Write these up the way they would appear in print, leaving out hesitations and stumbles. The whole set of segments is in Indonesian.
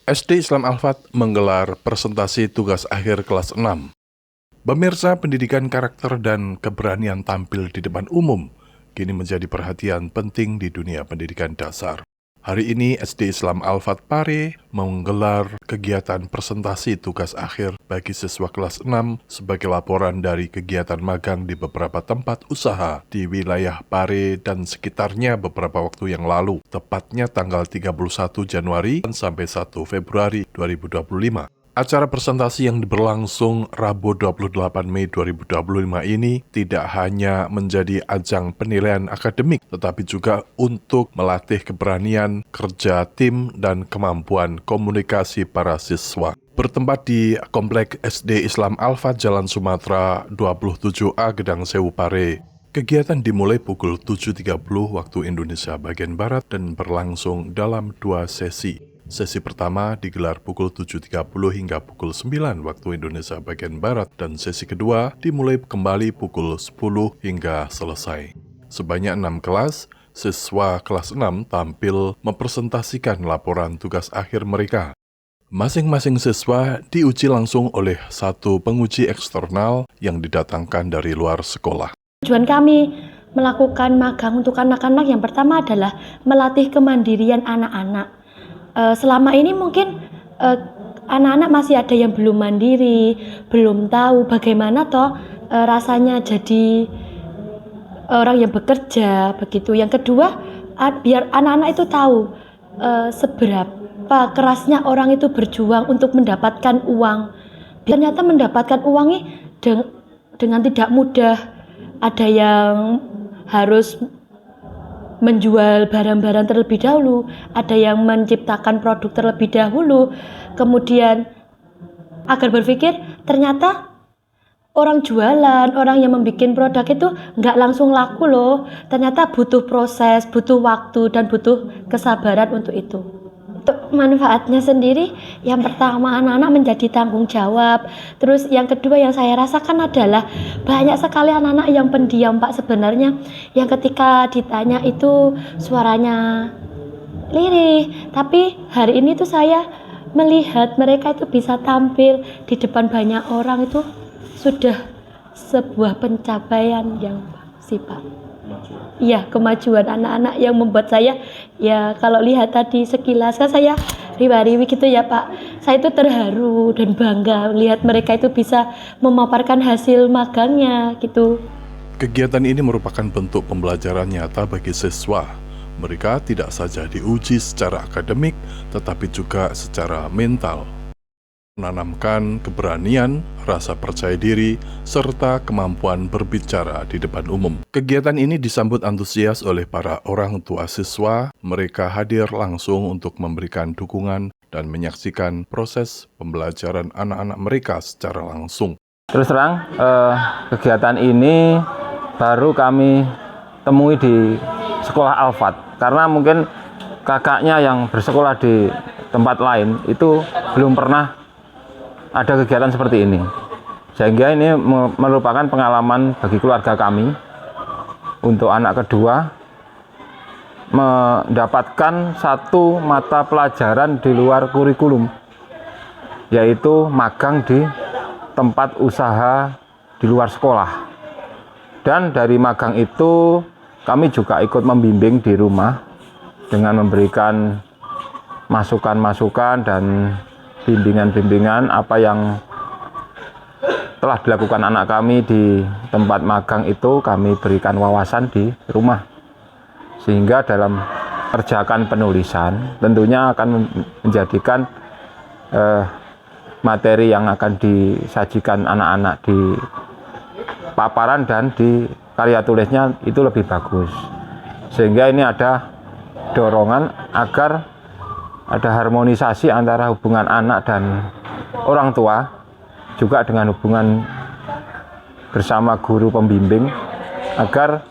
SD Islam Al-Fat menggelar presentasi tugas akhir kelas 6. Pemirsa, pendidikan karakter dan keberanian tampil di depan umum kini menjadi perhatian penting di dunia pendidikan dasar. Hari ini SD Islam Al-Fat Pare menggelar kegiatan presentasi tugas akhir bagi siswa kelas 6 sebagai laporan dari kegiatan magang di beberapa tempat usaha di wilayah Pare dan sekitarnya beberapa waktu yang lalu, tepatnya tanggal 31 Januari sampai 1 Februari 2025. Acara presentasi yang berlangsung Rabu 28 Mei 2025 ini tidak hanya menjadi ajang penilaian akademik, tetapi juga untuk melatih keberanian, kerja tim, dan kemampuan komunikasi para siswa. Bertempat di Komplek SD Islam Al-Fat Jalan Sumatera 27A Gedang Sewu Pare. Kegiatan dimulai pukul 7.30 waktu Indonesia bagian Barat dan berlangsung dalam 2 sesi. Sesi pertama digelar pukul 7.30 hingga pukul 9 waktu Indonesia bagian Barat dan sesi kedua dimulai kembali pukul 10 hingga selesai. Sebanyak 6 kelas, siswa kelas 6 tampil mempresentasikan laporan tugas akhir mereka. Masing-masing siswa diuji langsung oleh satu penguji eksternal yang didatangkan dari luar sekolah. Tujuan kami melakukan magang untuk anak-anak yang pertama adalah melatih kemandirian anak-anak. Selama ini mungkin anak-anak masih ada yang belum mandiri, belum tahu bagaimana rasanya jadi orang yang bekerja begitu. Yang kedua, biar anak-anak itu tahu seberapa kerasnya orang itu berjuang untuk mendapatkan uang. Ternyata mendapatkan uang ini dengan tidak mudah. Ada yang harus menjual barang-barang terlebih dahulu, ada yang menciptakan produk terlebih dahulu, kemudian agar berpikir ternyata orang jualan, orang yang membuat produk itu nggak langsung laku loh, ternyata butuh proses, butuh waktu, dan butuh kesabaran untuk itu. Untuk manfaatnya sendiri, yang pertama anak-anak menjadi tanggung jawab. Terus yang kedua yang saya rasakan adalah banyak sekali anak-anak yang pendiam Pak sebenarnya, yang ketika ditanya itu suaranya lirih. Tapi hari ini tuh saya melihat mereka itu bisa tampil di depan banyak orang, itu sudah sebuah pencapaian yang sih Pak. Iya, kemajuan anak-anak yang membuat saya, ya kalau lihat tadi sekilas kan saya riwa-riwi gitu ya Pak, saya itu terharu dan bangga lihat mereka itu bisa memaparkan hasil magangnya gitu. Kegiatan ini merupakan bentuk pembelajaran nyata bagi siswa. Mereka tidak saja diuji secara akademik, tetapi juga secara mental. Menanamkan keberanian, rasa percaya diri, serta kemampuan berbicara di depan umum. Kegiatan ini disambut antusias oleh para orang tua siswa. Mereka hadir langsung untuk memberikan dukungan dan menyaksikan proses pembelajaran anak-anak mereka secara langsung. Terus terang, kegiatan ini baru kami temui di sekolah Al-Fat, karena mungkin kakaknya yang bersekolah di tempat lain itu belum pernah ada kegiatan seperti ini, sehingga ini merupakan pengalaman bagi keluarga kami untuk anak kedua mendapatkan satu mata pelajaran di luar kurikulum, yaitu magang di tempat usaha di luar sekolah. Dan dari magang itu kami juga ikut membimbing di rumah dengan memberikan masukan-masukan dan bimbingan-bimbingan apa yang telah dilakukan anak kami di tempat magang itu kami berikan wawasan di rumah, sehingga dalam kerjakan penulisan tentunya akan menjadikan materi yang akan disajikan anak-anak di paparan dan di karya tulisnya itu lebih bagus, sehingga ini ada dorongan agar ada harmonisasi antara hubungan anak dan orang tua, juga dengan hubungan bersama guru pembimbing, agar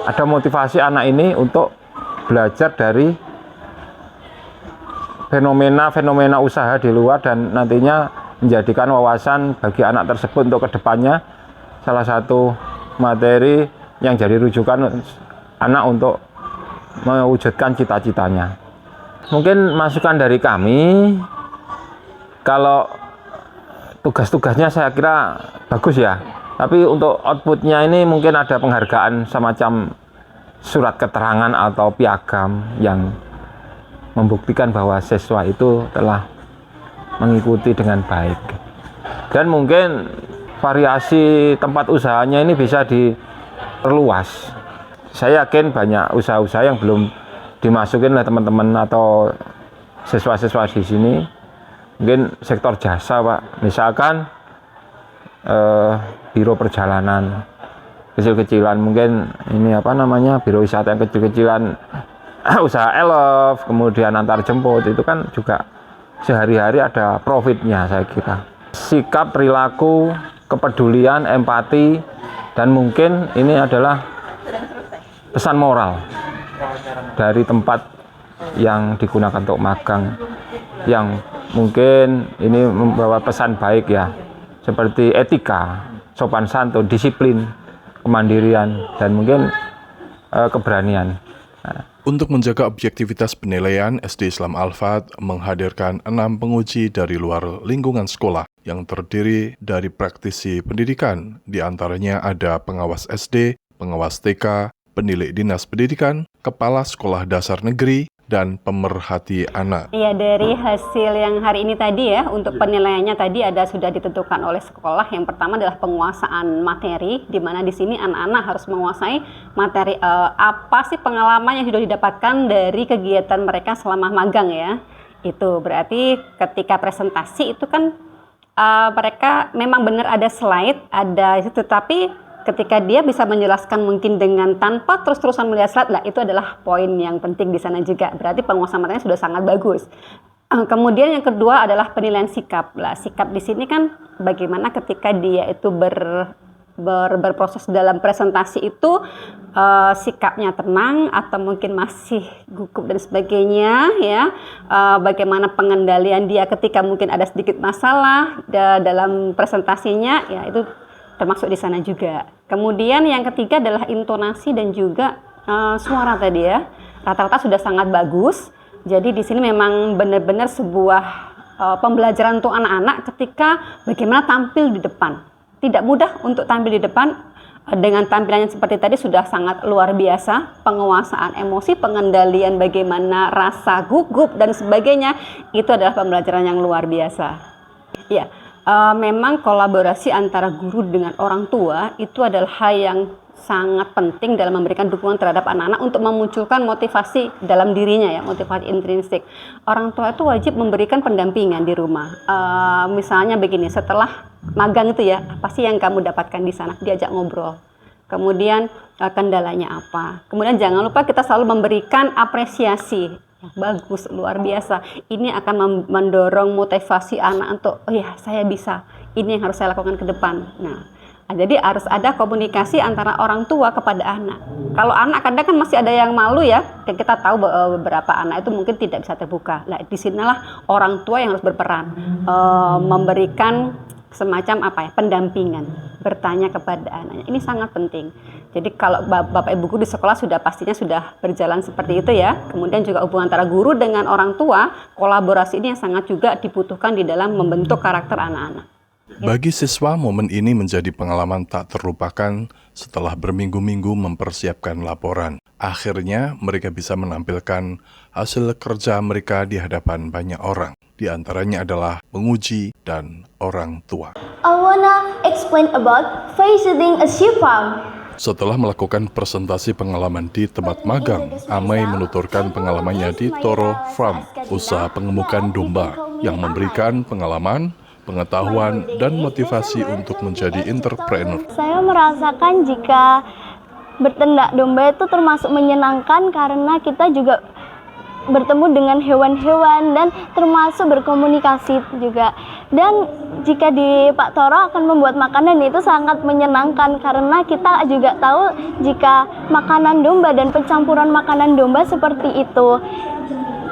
ada motivasi anak ini untuk belajar dari fenomena-fenomena usaha di luar dan nantinya menjadikan wawasan bagi anak tersebut untuk kedepannya salah satu materi yang jadi rujukan anak untuk mewujudkan cita-citanya. mungkin masukan dari kami, kalau tugas-tugasnya saya kira bagus ya, tapi untuk outputnya ini mungkin ada penghargaan semacam surat keterangan atau piagam yang membuktikan bahwa siswa itu telah mengikuti dengan baik. Dan mungkin variasi tempat usahanya ini bisa diperluas. Saya yakin banyak usaha-usaha yang belum dimasukin oleh teman-teman atau siswa-siswa di sini. Mungkin sektor jasa, Pak. Misalkan biro perjalanan kecil-kecilan, mungkin ini biro wisata yang kecil-kecilan, usaha elf, kemudian antar jemput, itu kan juga sehari-hari ada profitnya saya kira. Sikap, perilaku, kepedulian, empati, dan mungkin ini adalah pesan moral dari tempat yang digunakan untuk magang, yang mungkin ini membawa pesan baik ya, seperti etika, sopan santun, disiplin, kemandirian, dan mungkin keberanian. Untuk menjaga objektivitas penilaian, SD Islam Al-Fat menghadirkan 6 penguji dari luar lingkungan sekolah yang terdiri dari praktisi pendidikan. Di antaranya ada pengawas SD, pengawas TK, penilai dinas pendidikan, kepala sekolah dasar negeri, dan pemerhati anak. Iya, dari hasil yang hari ini tadi ya, untuk penilaiannya tadi sudah ditentukan oleh sekolah. Yang pertama adalah penguasaan materi, di mana di sini anak-anak harus menguasai materi apa sih pengalaman yang sudah didapatkan dari kegiatan mereka selama magang ya. Itu berarti ketika presentasi itu kan mereka memang benar ada slide, ada itu, tapi ketika dia bisa menjelaskan mungkin dengan tanpa terus-terusan melihat slide, lah itu adalah poin yang penting di sana juga. Berarti penguasaan materinya sudah sangat bagus. Kemudian yang kedua adalah penilaian sikap. Lah, sikap di sini kan bagaimana ketika dia itu berproses dalam presentasi itu sikapnya tenang atau mungkin masih gugup dan sebagainya ya. Bagaimana pengendalian dia ketika mungkin ada sedikit masalah dalam presentasinya, ya itu termasuk di sana juga. Kemudian yang ketiga adalah intonasi dan juga suara tadi ya. Rata-rata sudah sangat bagus. Jadi di sini memang benar-benar sebuah pembelajaran untuk anak-anak ketika bagaimana tampil di depan. Tidak mudah untuk tampil di depan. Dengan tampilannya seperti tadi sudah sangat luar biasa. Penguasaan emosi, pengendalian bagaimana rasa gugup dan sebagainya, itu adalah pembelajaran yang luar biasa. Ya. Memang kolaborasi antara guru dengan orang tua itu adalah hal yang sangat penting dalam memberikan dukungan terhadap anak-anak untuk memunculkan motivasi dalam dirinya ya, motivasi intrinsik. Orang tua itu wajib memberikan pendampingan di rumah. Misalnya begini, setelah magang itu ya, apa sih yang kamu dapatkan di sana? Diajak ngobrol. Kemudian kendalanya apa? Kemudian jangan lupa kita selalu memberikan apresiasi. Bagus, luar biasa. Ini akan mendorong motivasi anak untuk, oh ya saya bisa, ini yang harus saya lakukan ke depan. Nah, jadi harus ada komunikasi antara orang tua kepada anak. Kalau anak kadang kan masih ada yang malu ya, kita tahu beberapa anak itu mungkin tidak bisa terbuka. Nah, disinilah orang tua yang harus berperan, memberikan semacam pendampingan, bertanya kepada anaknya. Ini sangat penting. Jadi kalau Bapak Ibu guru di sekolah pastinya sudah berjalan seperti itu ya. Kemudian juga hubungan antara guru dengan orang tua, kolaborasi ini yang sangat juga dibutuhkan di dalam membentuk karakter anak-anak. Bagi siswa, momen ini menjadi pengalaman tak terlupakan setelah berminggu-minggu mempersiapkan laporan. Akhirnya mereka bisa menampilkan hasil kerja mereka di hadapan banyak orang. Di antaranya adalah penguji dan orang tua. I wanna explain about visiting a sheep farm. Setelah melakukan presentasi pengalaman di tempat magang, Amai menuturkan pengalamannya di Toro Farm, usaha pengemukan domba, yang memberikan pengalaman, pengetahuan, dan motivasi untuk menjadi entrepreneur. Saya merasakan jika berternak domba itu termasuk menyenangkan karena kita juga bertemu dengan hewan-hewan dan termasuk berkomunikasi juga. Dan jika di Pak Toro akan membuat makanan itu sangat menyenangkan karena kita juga tahu jika makanan domba dan pencampuran makanan domba seperti itu.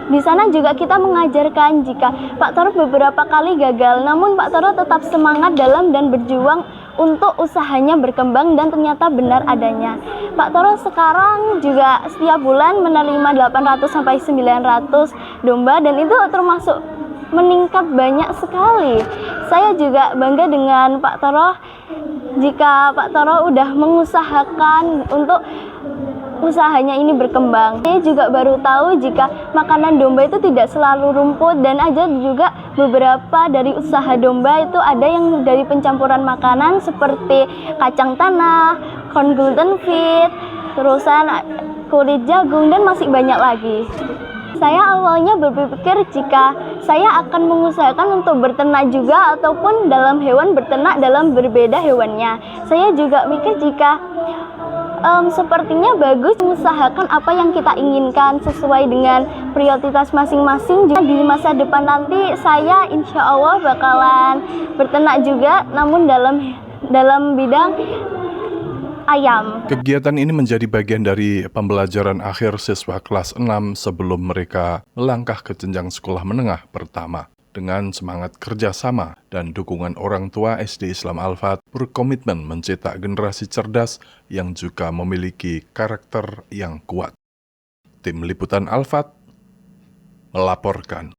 Di sana juga kita mengajarkan jika Pak Toro beberapa kali gagal, namun Pak Toro tetap semangat dalam dan berjuang untuk usahanya berkembang dan ternyata benar adanya. Pak Toro sekarang juga setiap bulan menerima 800 sampai 900 domba dan itu termasuk meningkat banyak sekali. Saya juga bangga dengan Pak Toro jika Pak Toro udah mengusahakan untuk usahanya ini berkembang. Saya juga baru tahu jika makanan domba itu tidak selalu rumput dan ada juga beberapa dari usaha domba itu ada yang dari pencampuran makanan seperti kacang tanah, corn gluten fit, terusan kulit jagung dan masih banyak lagi. Saya awalnya berpikir jika saya akan mengusahakan untuk berternak juga ataupun dalam hewan berternak dalam berbeda hewannya. Saya juga mikir jika sepertinya bagus mengusahakan apa yang kita inginkan sesuai dengan prioritas masing-masing. Juga di masa depan nanti saya insya Allah bakalan berternak juga namun dalam bidang ayam. Kegiatan ini menjadi bagian dari pembelajaran akhir siswa kelas 6 sebelum mereka melangkah ke jenjang sekolah menengah pertama. Dengan semangat kerjasama dan dukungan orang tua, SD Islam Al-Fat berkomitmen mencetak generasi cerdas yang juga memiliki karakter yang kuat. Tim Liputan Al-Fat melaporkan.